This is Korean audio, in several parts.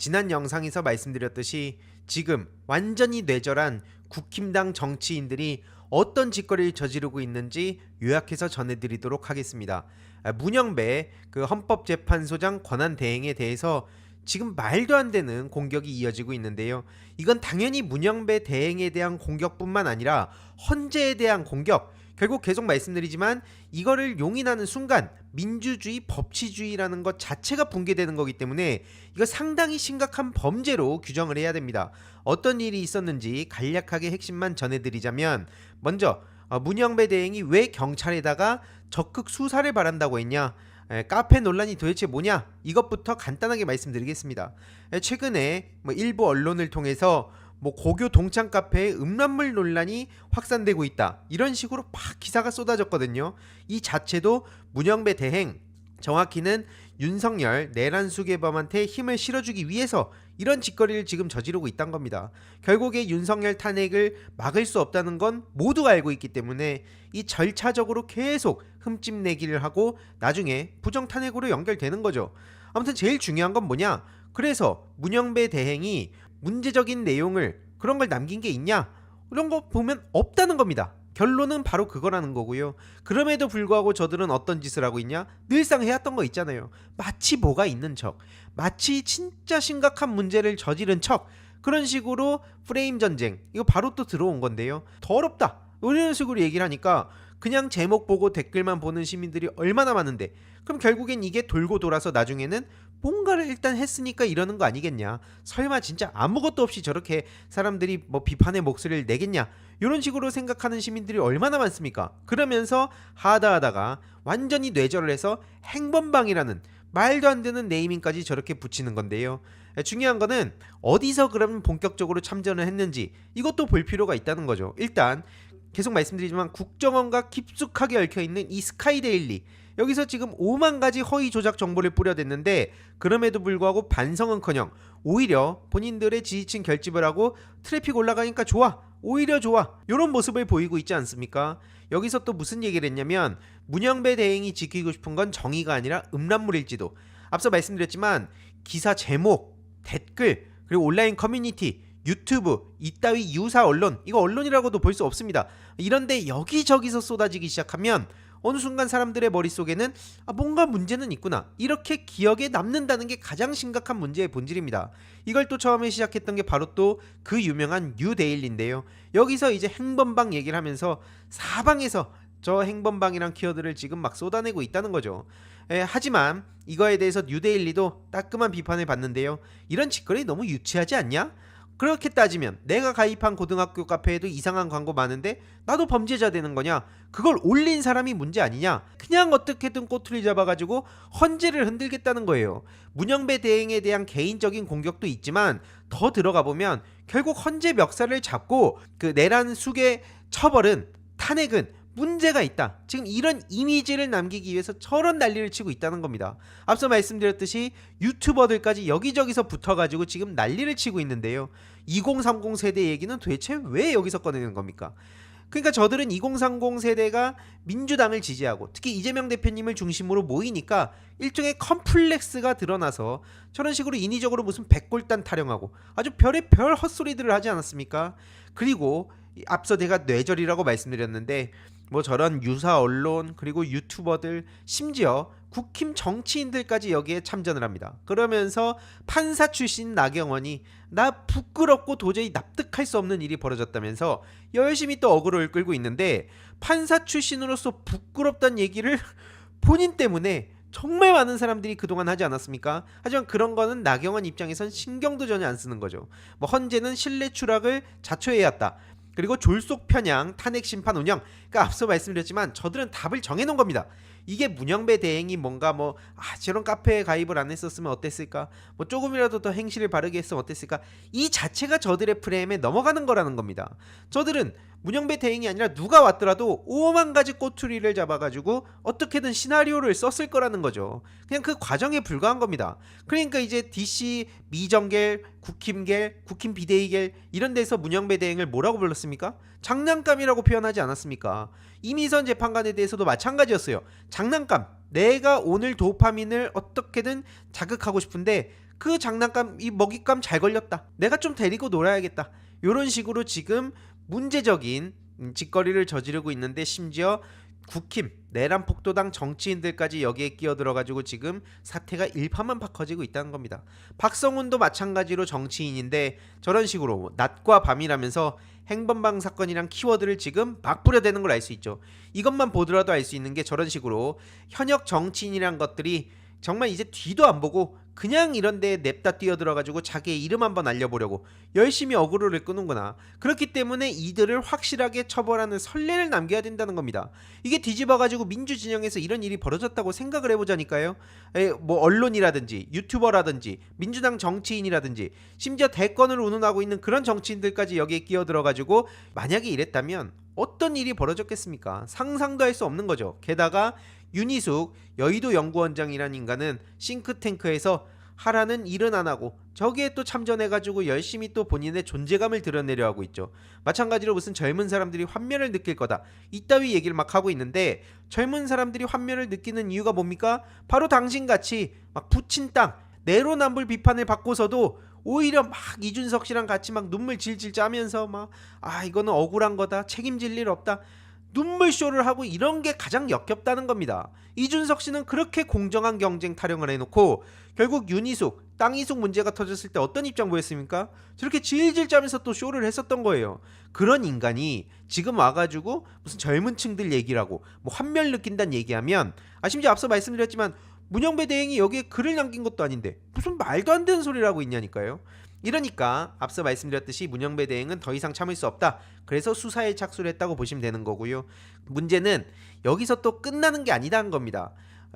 지난 영상에서 말씀드렸듯이 지금 완전히 뇌절한 국힘당 정치인들이 어떤 짓거리를 저지르고 있는지 요약해서 전해드리도록 하겠습니다. 문영배 헌법재판소장 권한대행에 대해서 지금 말도 안 되는 공격이 이어지고 있는데요. 이건 당연히 문영배 대행에 대한 공격뿐만 아니라 헌재에 대한 공격, 결국 계속 말씀드리지만 이거를 용인하는 순간 민주주의, 법치주의라는 것 자체가 붕괴되는 거기 때문에 이거 상당히 심각한 범죄로 규정을 해야 됩니다. 어떤 일이 있었는지 간략하게 핵심만 전해드리자면, 먼저 문영배 대행이 왜 경찰에다가 적극 수사를 바란다고 했냐, 카페 논란이 도대체 뭐냐, 이것부터 간단하게 말씀드리겠습니다. 최근에 일부 언론을 통해서 고교 동창 카페에 음란물 논란이 확산되고 있다, 이런 식으로 막 기사가 쏟아졌거든요. 이 자체도 문영배 대행, 정확히는 윤석열 내란 수개범한테 힘을 실어주기 위해서 이런 짓거리를 지금 저지르고 있다는 겁니다. 결국에 윤석열 탄핵을 막을 수 없다는 건 모두가 알고 있기 때문에 이 절차적으로 계속 흠집내기를 하고 나중에 부정 탄핵으로 연결되는 거죠. 아무튼 제일 중요한 건 뭐냐, 그래서 문영배 대행이 문제적인 내용을, 그런 걸 남긴 게 있냐, 이런 거 보면 없다는 겁니다. 결론은 바로 그거라는 거고요. 그럼에도 불구하고 저들은 어떤 짓을 하고 있냐, 늘상 해왔던 거 있잖아요. 마치 뭐가 있는 척, 마치 진짜 심각한 문제를 저지른 척, 그런 식으로 프레임 전쟁, 이거 바로 또 들어온 건데요. 더럽다, 이런 식으로 얘기를 하니까 그냥 제목 보고 댓글만 보는 시민들이 얼마나 많은데, 그럼 결국엔 이게 돌고 돌아서 나중에는 뭔가를 일단 했으니까 이러는 거 아니겠냐, 설마 진짜 아무것도 없이 저렇게 사람들이 비판의 목소리를 내겠냐, 이런 식으로 생각하는 시민들이 얼마나 많습니까? 그러면서 하다하다가 완전히 뇌절을 해서 행범방이라는 말도 안 되는 네이밍까지 저렇게 붙이는 건데요. 중요한 거는 어디서 그러면 본격적으로 참전을 했는지 이것도 볼 필요가 있다는 거죠. 일단 계속 말씀드리지만 국정원과 깊숙하게 얽혀있는 이 스카이데일리, 여기서 지금 5만 가지 허위 조작 정보를 뿌려댔는데 그럼에도 불구하고 반성은커녕 오히려 본인들의 지지층 결집을 하고 트래픽 올라가니까 좋아, 오히려 좋아, 이런 모습을 보이고 있지 않습니까? 여기서 또 무슨 얘기를 했냐면, 문영배 대행이 지키고 싶은 건 정의가 아니라 음란물일지도. 앞서 말씀드렸지만 기사 제목, 댓글, 그리고 온라인 커뮤니티, 유튜브, 이따위 유사 언론, 이거 언론이라고도 볼 수 없습니다. 이런데 여기저기서 쏟아지기 시작하면 어느 순간 사람들의 머릿속에는 뭔가 문제는 있구나, 이렇게 기억에 남는다는 게 가장 심각한 문제의 본질입니다. 이걸 또 처음에 시작했던 게 바로 또 그 유명한 뉴데일리인데요. 여기서 이제 행범방 얘기를 하면서 사방에서 저 행범방이란 키워드를 지금 막 쏟아내고 있다는 거죠. 하지만 이거에 대해서 뉴데일리도 따끔한 비판을 받는데요. 이런 짓거리 너무 유치하지 않냐? 그렇게 따지면 내가 가입한 고등학교 카페에도 이상한 광고 많은데 나도 범죄자 되는 거냐? 그걸 올린 사람이 문제 아니냐? 그냥 어떻게든 꼬투리 잡아가지고 헌재를 흔들겠다는 거예요. 문영배 대행에 대한 개인적인 공격도 있지만 더 들어가 보면 결국 헌재 멱살을 잡고 그 내란 수괴 처벌은, 탄핵은 문제가 있다, 지금 이런 이미지를 남기기 위해서 저런 난리를 치고 있다는 겁니다. 앞서 말씀드렸듯이 유튜버들까지 여기저기서 붙어가지고 지금 난리를 치고 있는데요. 2030 세대 얘기는 도대체 왜 여기서 꺼내는 겁니까? 그러니까 저들은 2030 세대가 민주당을 지지하고 특히 이재명 대표님을 중심으로 모이니까 일종의 컴플렉스가 드러나서 저런 식으로 인위적으로 무슨 백골단 타령하고 아주 별의 별 헛소리들을 하지 않았습니까? 그리고 앞서 내가 뇌절이라고 말씀드렸는데 저런 유사 언론, 그리고 유튜버들, 심지어 국힘 정치인들까지 여기에 참전을 합니다. 그러면서 판사 출신 나경원이 나 부끄럽고 도저히 납득할 수 없는 일이 벌어졌다면서 열심히 또 어그로를 끌고 있는데, 판사 출신으로서 부끄럽다는 얘기를 본인 때문에 정말 많은 사람들이 그동안 하지 않았습니까? 하지만 그런 거는 나경원 입장에선 신경도 전혀 안 쓰는 거죠. 헌재는 신뢰 추락을 자초해왔다, 그리고 졸속 편향, 탄핵 심판 운영, 그러니까 앞서 말씀드렸지만 저들은 답을 정해놓은 겁니다. 이게 문영배 대행이 뭔가 저런 카페에 가입을 안 했었으면 어땠을까, 조금이라도 더 행실을 바르게 했으면 어땠을까, 이 자체가 저들의 프레임에 넘어가는 거라는 겁니다. 저들은 문영배 대행이 아니라 누가 왔더라도 5만 가지 꼬투리를 잡아가지고 어떻게든 시나리오를 썼을 거라는 거죠. 그냥 그 과정에 불과한 겁니다. 그러니까 이제 DC 미정겔, 국힘겔, 국힘 비대위겔 이런 데서 문영배 대행을 뭐라고 불렀습니까? 장난감이라고 표현하지 않았습니까? 이미선 재판관에 대해서도 마찬가지였어요. 장난감, 내가 오늘 도파민을 어떻게든 자극하고 싶은데 그 장난감 이 먹잇감 잘 걸렸다. 내가 좀 데리고 놀아야겠다. 이런 식으로 지금 문제적인 짓거리를 저지르고 있는데 심지어 국힘, 내란폭도당 정치인들까지 여기에 끼어들어가지고 지금 사태가 일파만파 커지고 있다는 겁니다. 박성훈도 마찬가지로 정치인인데 저런 식으로 낮과 밤이라면서 행범방 사건이란 키워드를 지금 막 뿌려대는 걸 알 수 있죠. 이것만 보더라도 알 수 있는 게 저런 식으로 현역 정치인이란 것들이 정말 이제 뒤도 안 보고 그냥 이런 데에 냅다 뛰어들어가지고 자기의 이름 한번 알려보려고 열심히 어그로를 끄는구나. 그렇기 때문에 이들을 확실하게 처벌하는 선례를 남겨야 된다는 겁니다. 이게 뒤집어가지고 민주진영에서 이런 일이 벌어졌다고 생각을 해보자니까요. 뭐 언론이라든지 유튜버라든지 민주당 정치인이라든지 심지어 대권을 운운하고 있는 그런 정치인들까지 여기에 끼어들어가지고 만약에 이랬다면 어떤 일이 벌어졌겠습니까? 상상도 할 수 없는 거죠. 게다가 윤희숙 여의도 연구원장이라는 인간은 싱크탱크에서 하라는 일은 안 하고 저기에 또 참전해가지고 열심히 또 본인의 존재감을 드러내려 하고 있죠. 마찬가지로 무슨 젊은 사람들이 환멸을 느낄 거다 이따위 얘기를 막 하고 있는데 젊은 사람들이 환멸을 느끼는 이유가 뭡니까? 바로 당신같이 막 부친 땅 내로남불 비판을 받고서도 오히려 막 이준석 씨랑 같이 막 눈물 질질 짜면서 막 이거는 억울한 거다 책임질 일 없다 눈물쇼를 하고 이런 게 가장 역겹다는 겁니다. 이준석 씨는 그렇게 공정한 경쟁 타령을 해놓고 결국 윤희숙, 땅이숙 문제가 터졌을 때 어떤 입장 보였습니까? 저렇게 질질 짜면서 또 쇼를 했었던 거예요. 그런 인간이 지금 와가지고 무슨 젊은 층들 얘기라고 뭐 환멸 느낀다는 얘기하면 심지어 앞서 말씀드렸지만 문영배 대행이 여기에 글을 남긴 것도 아닌데 무슨 말도 안 되는 소리를 하고 있냐니까요. 이러니까 앞서 말씀드렸듯이 문영배 대행은 더 이상 참을 수 없다. 그래서 수사에 착수를 했다고 보시면 되는 거고요. 문제는 여기서 또 끝나는 게 아니다는 겁니다.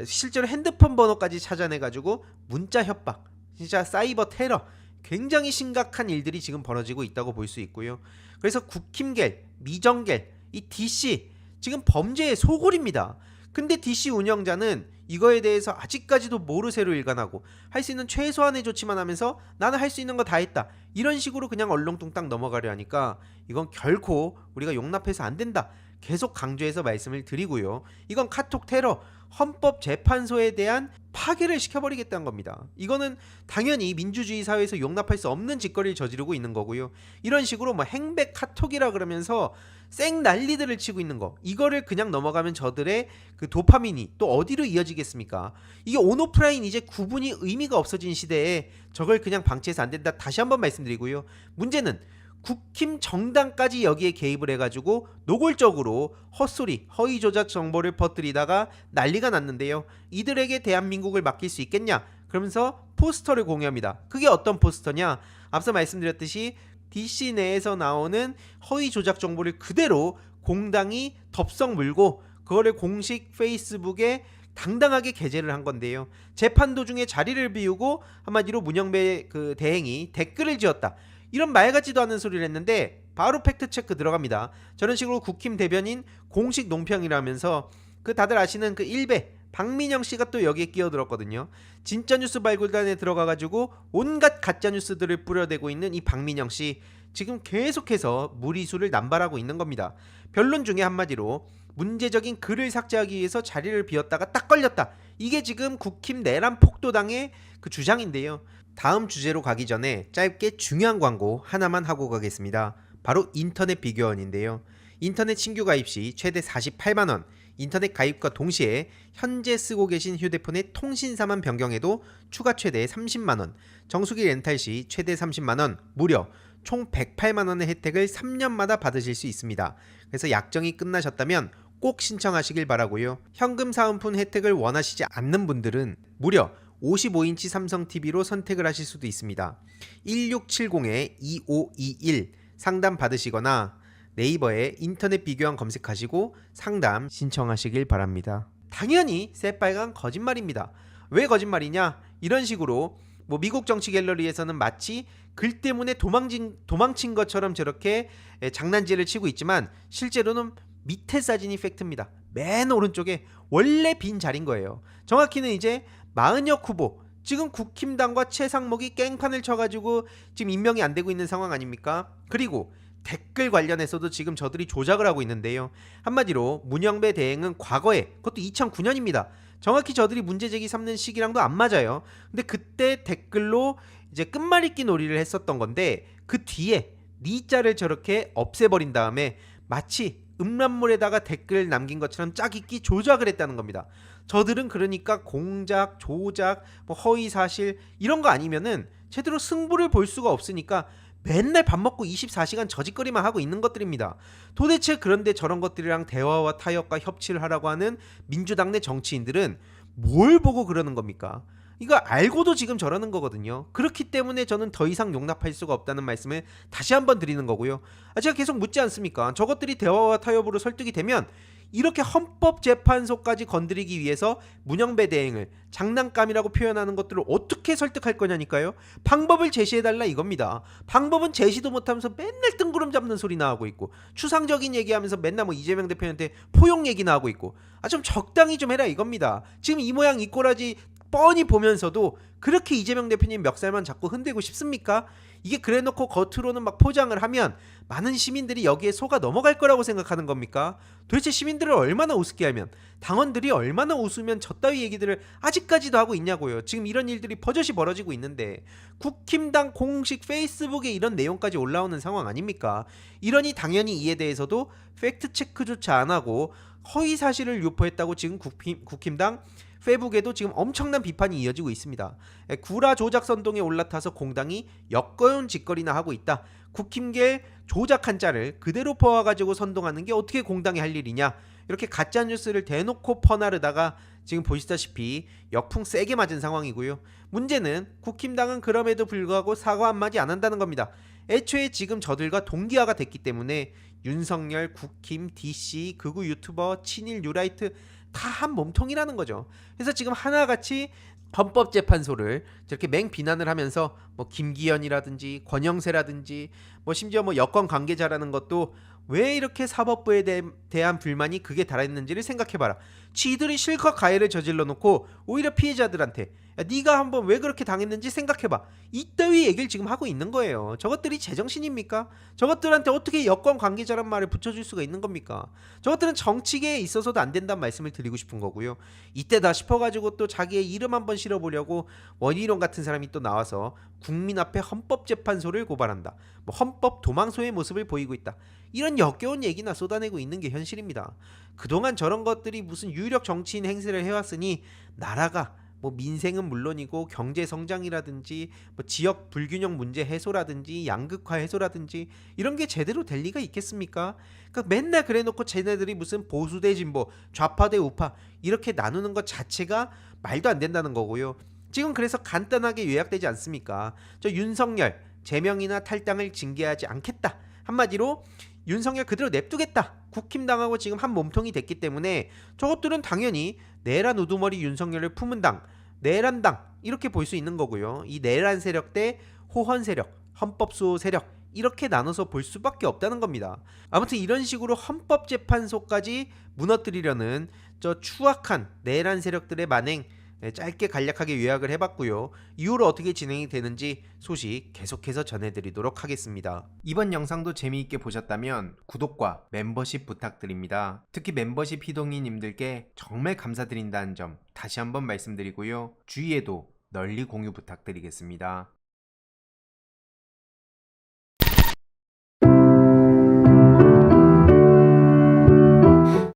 실제로 핸드폰 번호까지 찾아내가지고 문자 협박, 진짜 사이버 테러, 굉장히 심각한 일들이 지금 벌어지고 있다고 볼 수 있고요. 그래서 국힘겔, 미정겔, 이 DC 지금 범죄의 소굴입니다. 근데 DC 운영자는 이거에 대해서 아직까지도 모르쇠로 일관하고 할 수 있는 최소한의 조치만 하면서 나는 할 수 있는 거 다 했다 이런 식으로 그냥 얼렁뚱땅 넘어가려 하니까 이건 결코 우리가 용납해서 안 된다 계속 강조해서 말씀을 드리고요. 이건 카톡 테러, 헌법재판소에 대한 파괴를 시켜버리겠다는 겁니다. 이거는 당연히 민주주의 사회에서 용납할 수 없는 짓거리를 저지르고 있는 거고요. 이런 식으로 뭐 행백 카톡이라 그러면서 쌩 난리들을 치고 있는 거 이거를 그냥 넘어가면 저들의 그 도파민이 또 어디로 이어지겠습니까? 이게 온오프라인 이제 구분이 의미가 없어진 시대에 저걸 그냥 방치해서 안 된다 다시 한번 말씀드리고요. 문제는 국힘 정당까지 여기에 개입을 해가지고 노골적으로 헛소리, 허위 조작 정보를 퍼뜨리다가 난리가 났는데요. 이들에게 대한민국을 맡길 수 있겠냐? 그러면서 포스터를 공유합니다. 그게 어떤 포스터냐? 앞서 말씀드렸듯이 DC 내에서 나오는 허위 조작 정보를 그대로 공당이 덥석 물고 그거를 공식 페이스북에 당당하게 게재를 한 건데요. 재판 도중에 자리를 비우고 한마디로 문영배 그 대행이 댓글을 지었다. 이런 말 같지도 않은 소리를 했는데 바로 팩트체크 들어갑니다. 저런 식으로 국힘 대변인 공식 논평이라면서 그 다들 아시는 그 일베 박민영 씨가 또 여기에 끼어들었거든요. 진짜뉴스 발굴단에 들어가가지고 온갖 가짜뉴스들을 뿌려대고 있는 이 박민영 씨 지금 계속해서 무리수를 남발하고 있는 겁니다. 변론 중에 한마디로 문제적인 글을 삭제하기 위해서 자리를 비웠다가 딱 걸렸다. 이게 지금 국힘 내란 폭도당의 그 주장인데요. 다음 주제로 가기 전에 짧게 중요한 광고 하나만 하고 가겠습니다. 바로 인터넷 비교원인데요. 인터넷 신규 가입 시 최대 48만원, 인터넷 가입과 동시에 현재 쓰고 계신 휴대폰의 통신사만 변경해도 추가 최대 30만원, 정수기 렌탈 시 최대 30만원, 무려 총 108만원의 혜택을 3년마다 받으실 수 있습니다. 그래서 약정이 끝나셨다면 꼭 신청하시길 바라고요. 현금 사은품 혜택을 원하시지 않는 분들은 무려 55인치 삼성 TV로 선택을 하실 수도 있습니다. 1670-2521 상담 받으시거나 네이버에 인터넷 비교원 검색하시고 상담 신청하시길 바랍니다. 당연히 새빨간 거짓말입니다. 왜 거짓말이냐? 이런 식으로 뭐 미국 정치 갤러리에서는 마치 글 때문에 도망친 것처럼 저렇게 장난질을 치고 있지만 실제로는 밑에 사진이 팩트입니다. 맨 오른쪽에 원래 빈 자리인 거예요. 정확히는 이제 마은혁 후보 지금 국힘당과 최상목이 깽판을 쳐가지고 지금 임명이 안 되고 있는 상황 아닙니까? 그리고 댓글 관련해서도 지금 저들이 조작을 하고 있는데요. 한마디로 문영배 대행은 과거에 그것도 2009년입니다. 정확히 저들이 문제제기 삼는 시기랑도 안 맞아요. 근데 그때 댓글로 이제 끝말잇기 놀이를 했었던 건데 그 뒤에 니자를 저렇게 없애버린 다음에 마치 음란물에다가 댓글 남긴 것처럼 짜깁기 조작을 했다는 겁니다. 저들은 그러니까 공작, 조작, 뭐 허위 사실 이런 거 아니면은 제대로 승부를 볼 수가 없으니까 맨날 밥 먹고 24시간 저짓거리만 하고 있는 것들입니다. 도대체 그런데 저런 것들이랑 대화와 타협과 협치를 하라고 하는 민주당 내 정치인들은 뭘 보고 그러는 겁니까? 이거 알고도 지금 저러는 거거든요. 그렇기 때문에 저는 더 이상 용납할 수가 없다는 말씀을 다시 한번 드리는 거고요. 제가 계속 묻지 않습니까? 저것들이 대화와 타협으로 설득이 되면 이렇게 헌법재판소까지 건드리기 위해서 문영배 대행을 장난감이라고 표현하는 것들을 어떻게 설득할 거냐니까요. 방법을 제시해달라 이겁니다. 방법은 제시도 못하면서 맨날 뜬구름 잡는 소리 나오고 있고 추상적인 얘기하면서 맨날 뭐 이재명 대표한테 포용 얘기나 하고 있고 좀 적당히 좀 해라 이겁니다. 지금 이 모양 이 꼬라지 뻔히 보면서도 그렇게 이재명 대표님 멱살만 잡고 흔들고 싶습니까? 이게 그래놓고 겉으로는 막 포장을 하면 많은 시민들이 여기에 속아 넘어갈 거라고 생각하는 겁니까? 도대체 시민들을 얼마나 우습게 하면, 당원들이 얼마나 웃으면 저따위 얘기들을 아직까지도 하고 있냐고요. 지금 이런 일들이 버젓이 벌어지고 있는데 국힘당 공식 페이스북에 이런 내용까지 올라오는 상황 아닙니까? 이러니 당연히 이에 대해서도 팩트체크조차 안 하고 허위 사실을 유포했다고 지금 국힘당 페북에도 지금 엄청난 비판이 이어지고 있습니다. 구라 조작 선동에 올라타서 공당이 역거용 짓거리나 하고 있다. 국힘계 조작한 짤을 그대로 퍼와가지고 선동하는 게 어떻게 공당이 할 일이냐. 이렇게 가짜 뉴스를 대놓고 퍼나르다가 지금 보시다시피 역풍 세게 맞은 상황이고요. 문제는 국힘당은 그럼에도 불구하고 사과 한마디 안 한다는 겁니다. 애초에 지금 저들과 동기화가 됐기 때문에 윤석열, 국힘, DC, 극우 유튜버, 친일 뉴라이트 다 한 몸통이라는 거죠. 그래서 지금 하나같이 헌법재판소를 저렇게 맹비난을 하면서 뭐 김기현이라든지 권영세라든지 뭐 심지어 뭐 여권 관계자라는 것도 왜 이렇게 사법부에 대한 불만이 극에 달했는지를 생각해봐라. 지들이 실컷 가해를 저질러 놓고 오히려 피해자들한테 야, 네가 한번 왜 그렇게 당했는지 생각해봐. 이따위 얘기를 지금 하고 있는 거예요. 저것들이 제정신입니까? 저것들한테 어떻게 여권 관계자란 말을 붙여줄 수가 있는 겁니까? 저것들은 정치계에 있어서도 안 된다는 말씀을 드리고 싶은 거고요. 이때다 싶어가지고 또 자기의 이름 한번 실어보려고 원희룡 같은 사람이 또 나와서 국민 앞에 헌법재판소를 고발한다. 뭐 헌법 도망소의 모습을 보이고 있다. 이런 역겨운 얘기나 쏟아내고 있는 게 현실입니다. 그동안 저런 것들이 무슨 유력 정치인 행세를 해왔으니 나라가 뭐 민생은 물론이고 경제 성장이라든지 뭐 지역 불균형 문제 해소라든지 양극화 해소라든지 이런 게 제대로 될 리가 있겠습니까? 그러니까 맨날 그래놓고 쟤네들이 무슨 보수 대 진보, 좌파 대 우파 이렇게 나누는 것 자체가 말도 안 된다는 거고요. 지금 그래서 간단하게 요약되지 않습니까? 저 윤석열 제명이나 탈당을 징계하지 않겠다. 한마디로 윤석열 그대로 냅두겠다. 국힘당하고 지금 한 몸통이 됐기 때문에 저것들은 당연히 내란 우두머리 윤석열을 품은 당, 내란당 이렇게 볼 수 있는 거고요. 이 내란 세력 대 호헌 세력, 헌법수호 세력 이렇게 나눠서 볼 수밖에 없다는 겁니다. 아무튼 이런 식으로 헌법재판소까지 무너뜨리려는 저 추악한 내란 세력들의 만행 짧게 간략하게 요약을 해봤고요. 이후로 어떻게 진행이 되는지 소식 계속해서 전해드리도록 하겠습니다. 이번 영상도 재미있게 보셨다면 구독과 멤버십 부탁드립니다. 특히 멤버십 희동이님들께 정말 감사드린다는 점 다시 한번 말씀드리고요. 주위에도 널리 공유 부탁드리겠습니다.